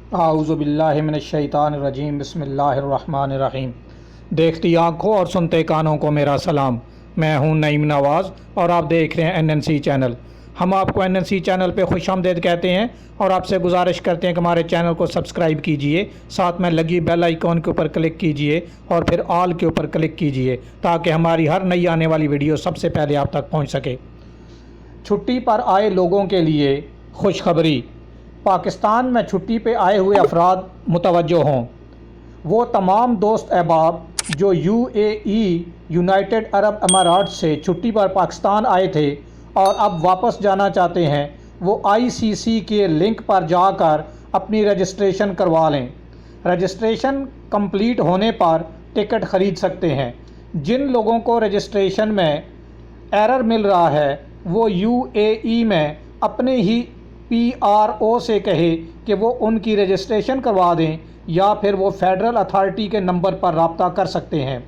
اعوذ باللہ من الشیطان الرجیم، بسم اللہ الرحمن الرحیم۔ دیکھتی آنکھوں اور سنتے کانوں کو میرا سلام، میں ہوں نعیم نواز اور آپ دیکھ رہے ہیں NNC چینل۔ ہم آپ کو NNC چینل پہ خوش آمدید کہتے ہیں اور آپ سے گزارش کرتے ہیں کہ ہمارے چینل کو سبسکرائب کیجئے، ساتھ میں لگی بیل آئیکن کے اوپر کلک کیجئے اور پھر آل کے اوپر کلک کیجئے تاکہ ہماری ہر نئی آنے والی ویڈیو سب سے پہلے آپ تک پہنچ سکے۔ چھٹی پر آئے لوگوں کے لیے خوشخبری، پاکستان میں چھٹی پہ آئے ہوئے افراد متوجہ ہوں۔ وہ تمام دوست احباب جو UAE یونائٹڈ عرب امارات سے چھٹی پر پاکستان آئے تھے اور اب واپس جانا چاہتے ہیں، وہ ICC کے لنک پر جا کر اپنی رجسٹریشن کروا لیں۔ رجسٹریشن کمپلیٹ ہونے پر ٹکٹ خرید سکتے ہیں۔ جن لوگوں کو رجسٹریشن میں ایرر مل رہا ہے وہ UAE میں اپنے ہی PRO سے کہے کہ وہ ان کی رجسٹریشن کروا دیں یا پھر وہ فیڈرل اتھارٹی کے نمبر پر رابطہ کر سکتے ہیں۔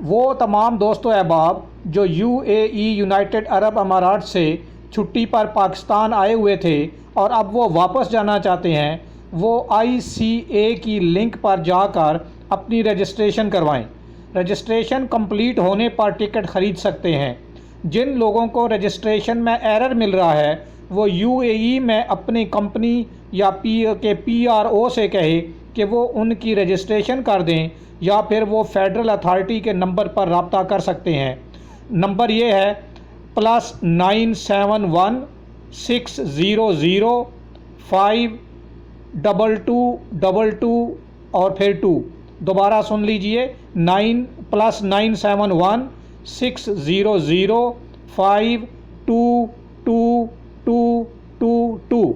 وہ تمام دوست و احباب جو UAE یونائٹڈ عرب امارات سے چھٹی پر پاکستان آئے ہوئے تھے اور اب وہ واپس جانا چاہتے ہیں، وہ ICA کی لنک پر جا کر اپنی رجسٹریشن کروائیں۔ رجسٹریشن کمپلیٹ ہونے پر ٹکٹ خرید سکتے ہیں۔ جن لوگوں کو رجسٹریشن میں ایرر مل رہا ہے وہ UAE میں اپنی کمپنی یا PRO سے کہے کہ وہ ان کی رجسٹریشن کر دیں یا پھر وہ فیڈرل اتھارٹی کے نمبر پر رابطہ کر سکتے ہیں۔ نمبر یہ ہے +971 600 52222 اور پھر 2۔ دوبارہ سن لیجئے، +971 600 52222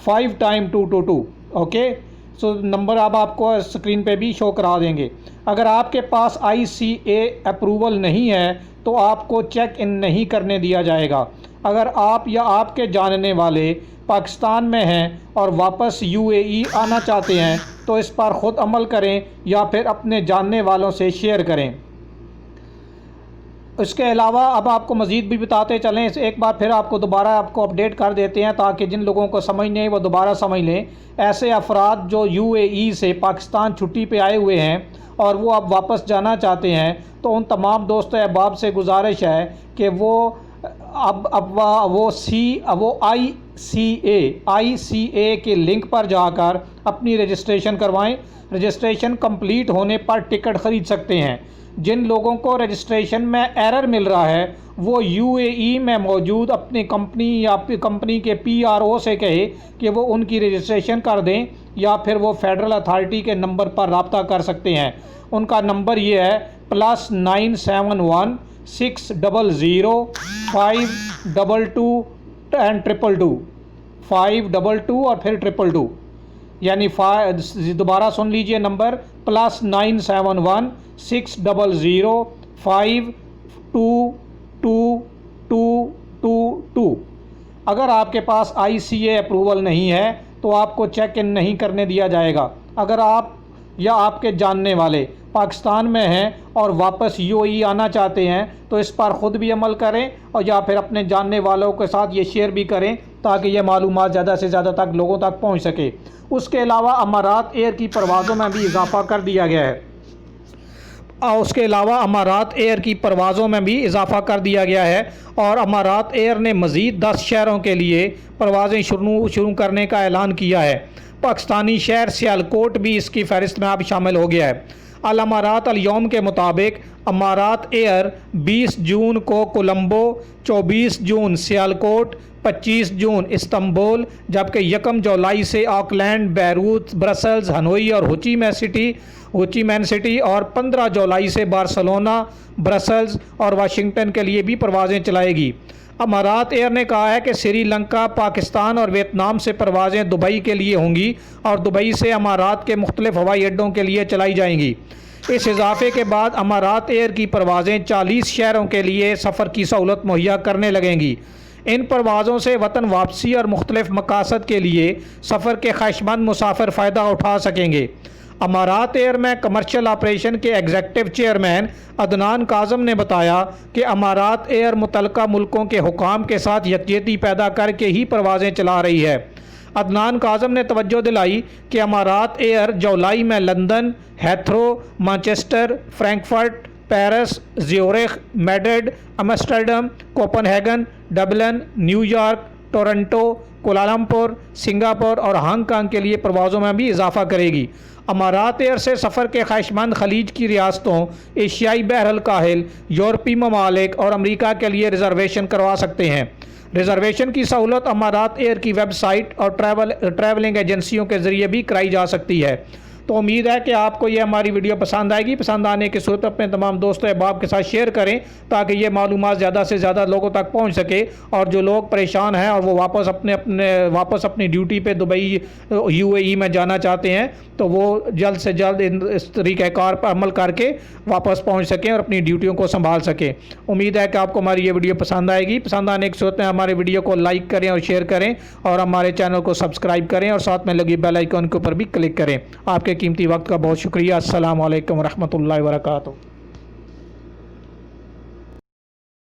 5 ٹائم 222۔ اوکے، سو نمبر اب آپ کو اسکرین پہ بھی شو کرا دیں گے۔ اگر آپ کے پاس ICA اپروول نہیں ہے تو آپ کو چیک ان نہیں کرنے دیا جائے گا۔ اگر آپ یا آپ کے جاننے والے پاکستان میں ہیں اور واپس UAE آنا چاہتے ہیں تو اس پر خود عمل کریں یا پھر اپنے جاننے والوں سے شیئر کریں۔ اس کے علاوہ اب آپ کو مزید بھی بتاتے چلیں، ایک بار پھر آپ کو دوبارہ اپڈیٹ کر دیتے ہیں تاکہ جن لوگوں کو سمجھ نہیں وہ دوبارہ سمجھ لیں۔ ایسے افراد جو UAE سے پاکستان چھٹی پہ آئے ہوئے ہیں اور وہ اب واپس جانا چاہتے ہیں تو ان تمام دوست احباب سے گزارش ہے کہ وہ ICA کے لنک پر جا کر اپنی رجسٹریشن کروائیں۔ رجسٹریشن کمپلیٹ ہونے پر ٹکٹ خرید سکتے ہیں۔ جن لوگوں کو رجسٹریشن میں ایرر مل رہا ہے وہ UAE میں موجود اپنی کمپنی یا کمپنی کے PRO سے کہے کہ وہ ان کی رجسٹریشن کر دیں یا پھر وہ فیڈرل اتھارٹی کے نمبر پر رابطہ کر سکتے ہیں۔ ان کا نمبر یہ ہے +971 600 522 222 522 اور پھر 222، یعنی دوبارہ سن لیجئے نمبر +971 600 52222۔ اگر آپ کے پاس ICA اپروول نہیں ہے تو آپ کو چیک ان نہیں کرنے دیا جائے گا۔ اگر آپ یا آپ کے جاننے والے پاکستان میں ہیں اور واپس UAE آنا چاہتے ہیں تو اس پر خود بھی عمل کریں اور یا پھر اپنے جاننے والوں کے ساتھ یہ شیئر بھی کریں تاکہ یہ معلومات زیادہ سے زیادہ تک لوگوں تک پہنچ سکے۔ اس کے علاوہ امارات ایئر کی پروازوں میں بھی اضافہ کر دیا گیا ہے۔ اور امارات ایئر نے مزید 10 شہروں کے لیے پروازیں شروع کرنے کا اعلان کیا ہے۔ پاکستانی شہر سیالکوٹ بھی اس کی فہرست میں اب شامل ہو گیا ہے۔ الامارات الیوم کے مطابق امارات ایئر 20 جون کو کولمبو، 24 جون سیالکوٹ، 25 جون استنبول، جبکہ 1 جولائی سے آکلینڈ، بیروت، برسلز، ہنوئی اور ہوچی مین سٹی اور 15 جولائی سے بارسلونا، برسلز اور واشنگٹن کے لیے بھی پروازیں چلائے گی۔ امارات ایئر نے کہا ہے کہ سری لنکا، پاکستان اور ویتنام سے پروازیں دبئی کے لیے ہوں گی اور دبئی سے امارات کے مختلف ہوائی اڈوں کے لیے چلائی جائیں گی۔ اس اضافے کے بعد امارات ایئر کی پروازیں 40 شہروں کے لیے سفر کی سہولت مہیا کرنے لگیں گی۔ ان پروازوں سے وطن واپسی اور مختلف مقاصد کے لیے سفر کے خواہشمند مسافر فائدہ اٹھا سکیں گے۔ امارات ایئر میں کمرشل آپریشن کے ایگزیکٹو چیئرمین عدنان کاظم نے بتایا کہ امارات ایئر متعلقہ ملکوں کے حکام کے ساتھ یکجہتی پیدا کر کے ہی پروازیں چلا رہی ہے۔ عدنان کاظم نے توجہ دلائی کہ امارات ایئر جولائی میں London, Heathrow, Manchester, Frankfurt, Paris, Zurich, Madrid, Amsterdam, Copenhagen, Dublin, New York, Toronto, Kuala Lumpur, Singapore اور ہانگ کانگ کے لیے پروازوں میں بھی اضافہ کرے گی۔ امارات ایئر سے سفر کے خواہشمند خلیج کی ریاستوں، ایشیائی بحر الکاہل، یورپی ممالک اور امریکہ کے لیے ریزرویشن کروا سکتے ہیں۔ ریزرویشن کی سہولت امارات ایئر کی ویب سائٹ اور ٹریولنگ ایجنسیوں کے ذریعے بھی کرائی جا سکتی ہے۔ تو امید ہے کہ آپ کو یہ ہماری ویڈیو پسند آئے گی۔ پسند آنے کی صورت اپنے تمام دوستوں احباب کے ساتھ شیئر کریں تاکہ یہ معلومات زیادہ سے زیادہ لوگوں تک پہنچ سکے، اور جو لوگ پریشان ہیں اور وہ واپس اپنی ڈیوٹی پہ دبئی UAE میں جانا چاہتے ہیں تو وہ جلد سے جلد اس طریقہ کار پر عمل کر کے واپس پہنچ سکیں اور اپنی ڈیوٹیوں کو سنبھال سکیں۔ امید ہے کہ آپ کو ہماری یہ ویڈیو پسند آئے گی۔ پسند آنے کی صورت میں ہمارے ویڈیو کو لائک کریں اور شیئر کریں، اور ہمارے چینل کو سبسکرائب کریں اور ساتھ میں لگی بیل آئیکن کے اوپر بھی کلک کریں۔ آپ کے قیمتی وقت کا بہت شکریہ۔ السلام علیکم ورحمۃ اللہ وبرکاتہ۔